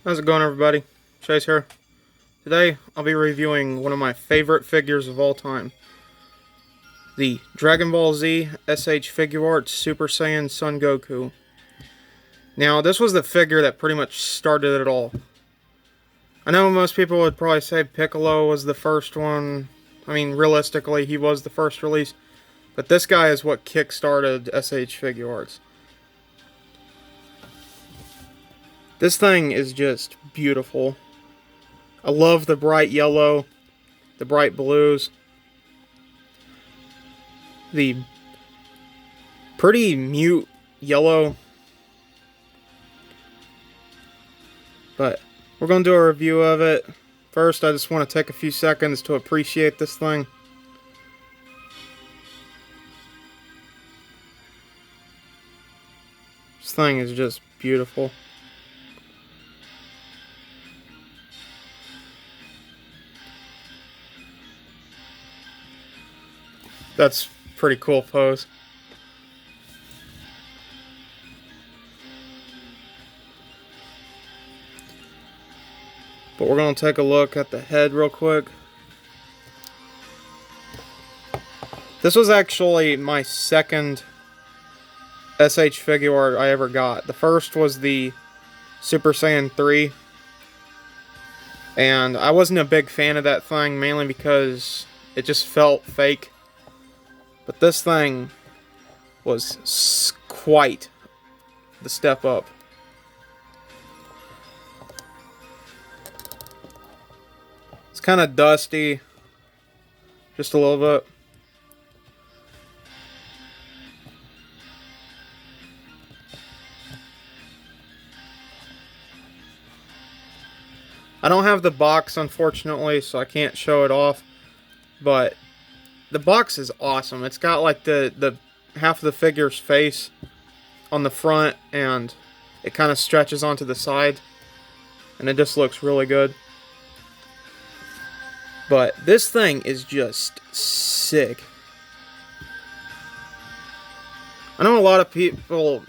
How's it going, everybody? Chase here. Today, I'll be reviewing one of my favorite figures of all time. The Dragon Ball Z SH Figuarts Super Saiyan Son Goku. Now, this was the figure that pretty much started it all. I know most people would probably say Piccolo was the first one. I mean, realistically, he was the first release. But this guy is what kick-started SH Figuarts. This thing is just beautiful. I love the bright yellow, the bright blues, the pretty mute yellow. But we're going to do a review of it. First, I just want to take a few seconds to appreciate this thing. This thing is just beautiful. That's pretty cool pose. But we're going to take a look at the head real quick. This was actually my second SH Figuart I ever got. The first was the Super Saiyan 3. And I wasn't a big fan of that thing, mainly because it just felt fake. But this thing was quite the step up. It's kind of dusty, just a little bit. I don't have the box, unfortunately, so I can't show it off, but the box is awesome. It's got like the half of the figure's face on the front, and it kind of stretches onto the side, and it just looks really good. But this thing is just sick. I know a lot of people,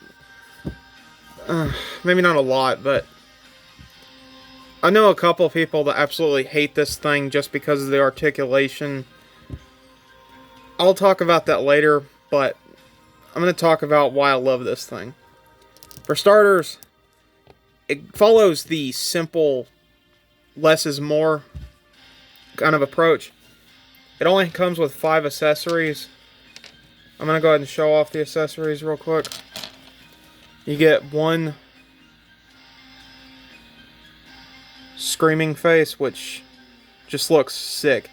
maybe not a lot, but I know a couple of people that absolutely hate this thing just because of the articulation. I'll talk about that later, but I'm going to talk about why I love this thing. For starters, it follows the simple less is more kind of approach. It only comes with 5 accessories. I'm going to go ahead and show off the accessories real quick. You get one screaming face, which just looks sick.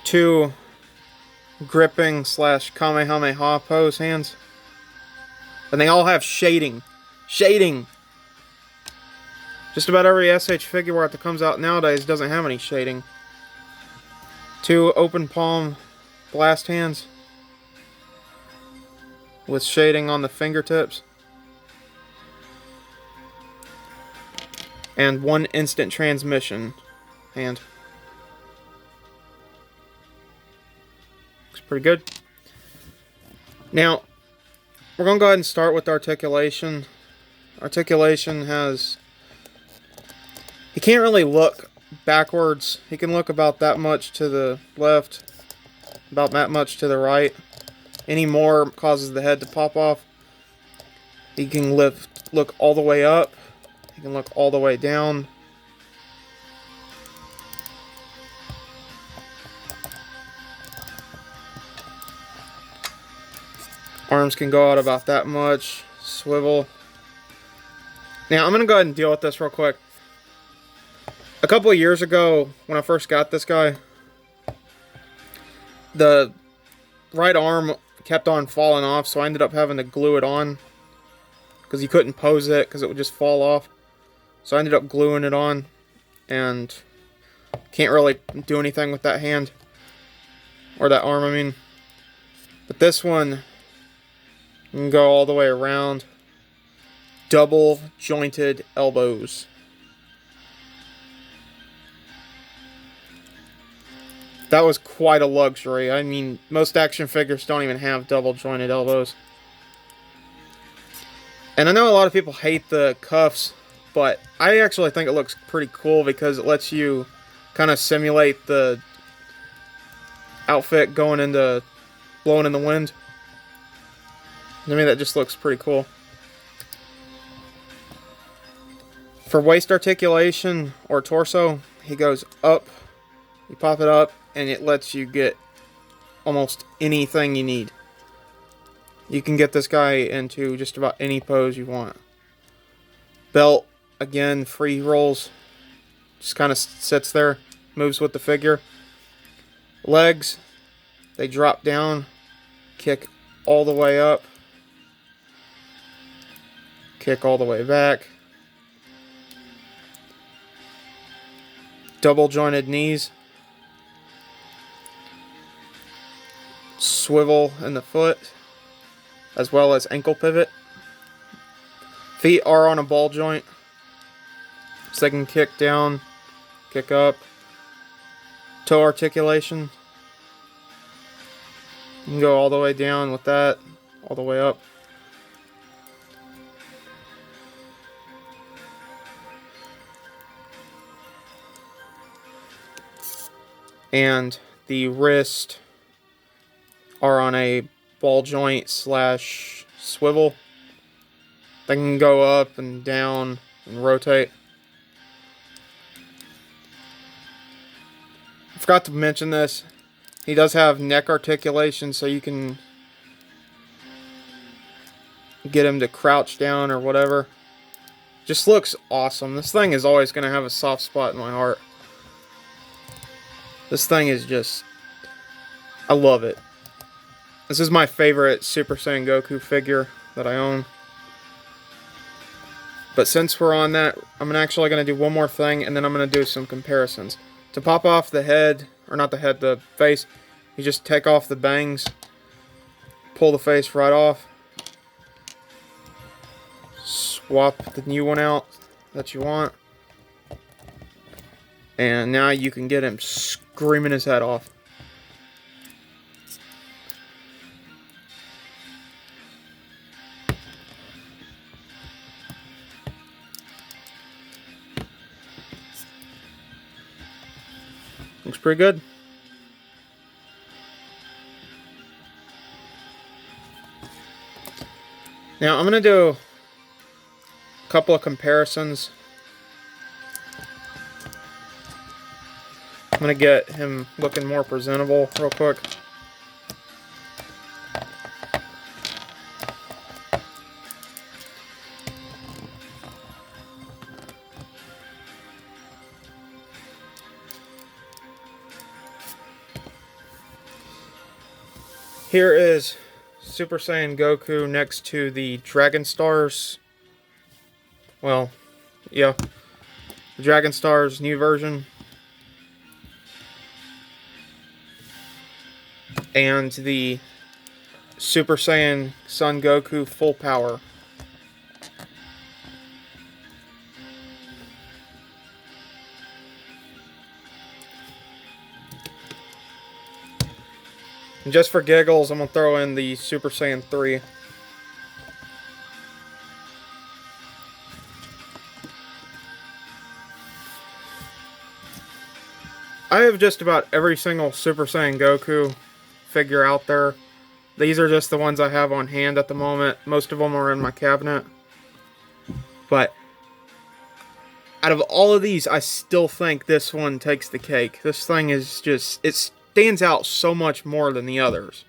2 gripping / Kamehameha pose hands. And they all have shading. Shading! Just about every SH Figuart that comes out nowadays doesn't have any shading. 2 open palm blast hands with shading on the fingertips. And 1 instant transmission hand. Pretty good. Now, we're going to go ahead and start with articulation. Articulation has... He can't really look backwards. He can look about that much to the left, about that much to the right. Any more causes the head to pop off. He can look all the way up. He can look all the way down. Arms can go out about that much. Swivel. Now, I'm going to go ahead and deal with this real quick. A couple of years ago, when I first got this guy, the right arm kept on falling off, so I ended up having to glue it on. Because you couldn't pose it, because it would just fall off. So I ended up gluing it on. And can't really do anything with that hand. Or that arm, I mean. But this one... You can go all the way around. Double jointed elbows. That was quite a luxury. I mean, most action figures don't even have double jointed elbows. And I know a lot of people hate the cuffs, but I actually think it looks pretty cool because it lets you kind of simulate the outfit going into blowing in the wind. I mean, that just looks pretty cool. For waist articulation or torso, he goes up, you pop it up, and it lets you get almost anything you need. You can get this guy into just about any pose you want. Belt, again, free rolls, just kind of sits there, moves with the figure. Legs, they drop down, kick all the way up, kick all the way back. Double jointed knees, swivel in the foot, as well as ankle pivot. Feet are on a ball joint, so they can kick down, kick up. Toe articulation, you can go all the way down with that, all the way up. And the wrist are on a ball joint slash swivel. They can go up and down and rotate. I forgot to mention this. He does have neck articulation, so you can get him to crouch down or whatever. Just looks awesome. This thing is always going to have a soft spot in my heart. This thing is just... I love it. This is my favorite Super Saiyan Goku figure that I own. But since we're on that, I'm actually going to do one more thing, and then I'm going to do some comparisons. To pop off the head, or not the head, the face, you just take off the bangs, pull the face right off, swap the new one out that you want, and now you can get him screaming his head off. Looks pretty good. Now I'm going to do a couple of comparisons. I'm going to get him looking more presentable real quick. Here is Super Saiyan Goku next to the Dragon Stars. Well, yeah. The Dragon Stars new version. And the Super Saiyan Son Goku full power. And just for giggles, I'm going to throw in the Super Saiyan 3. I have just about every single Super Saiyan Goku figure out there. These are just the ones I have on hand at the moment. Most of them are in my cabinet. But out of all of these, I still think this one takes the cake. This thing is just... it stands out so much more than the others.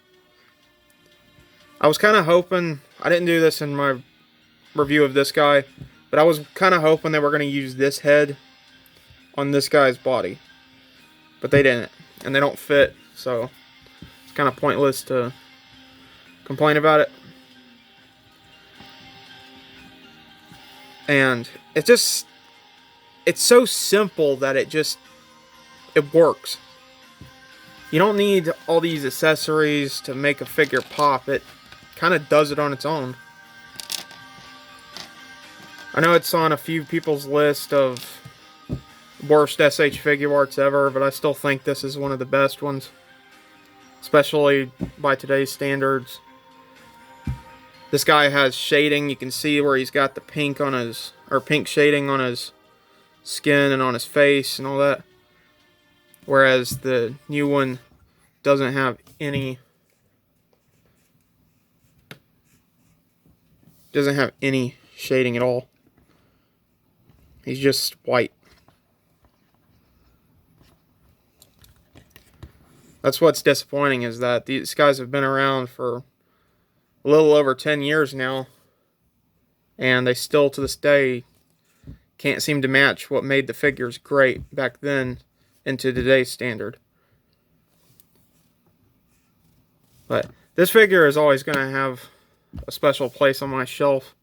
I was kind of hoping... I didn't do this in my review of this guy. But I was kind of hoping they were going to use this head on this guy's body. But they didn't. And they don't fit. So it's kind of pointless to complain about it. And it just... it's so simple that it works. You don't need all these accessories to make a figure pop. It kind of does it on its own. I know it's on a few people's list of worst SH Figuarts ever, but I still think this is one of the best ones. Especially by today's standards. This guy has shading. You can see where he's got the pink on his, or pink shading on his skin and on his face and all that. Whereas the new one doesn't have any shading at all. He's just white. That's what's disappointing, is that these guys have been around for a little over 10 years now, and they still to this day can't seem to match what made the figures great back then into today's standard. But this figure is always going to have a special place on my shelf.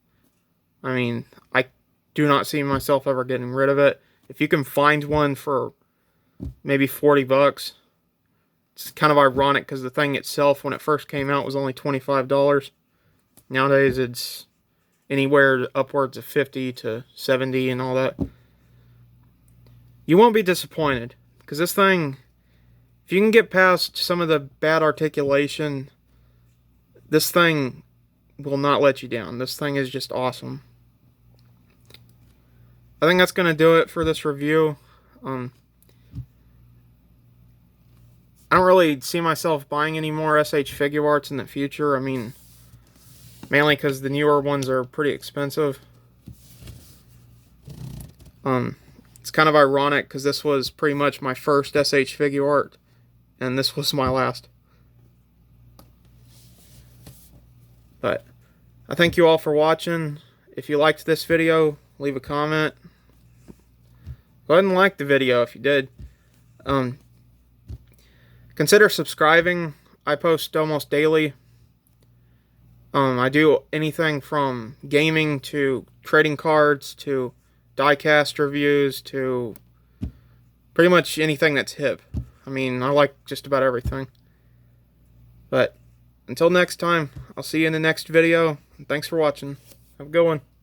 I mean, I do not see myself ever getting rid of it. If you can find one for maybe 40 bucks, it's kind of ironic because the thing itself, when it first came out, was only $25. Nowadays, it's anywhere upwards of 50 to 70 and all that. You won't be disappointed, because this thing, if you can get past some of the bad articulation, this thing will not let you down. This thing is just awesome. I think that's going to do it for this review. I don't really see myself buying any more SH Figuarts in the future. I mean, mainly because the newer ones are pretty expensive. It's kind of ironic because this was pretty much my first SH Figuart, and this was my last. But I thank you all for watching. If you liked this video, leave a comment. Go ahead and like the video if you did. Consider subscribing. I post almost daily. I do anything from gaming to trading cards to diecast reviews to pretty much anything that's hip. I mean, I like just about everything. But until next time, I'll see you in the next video. Thanks for watching. Have a good one.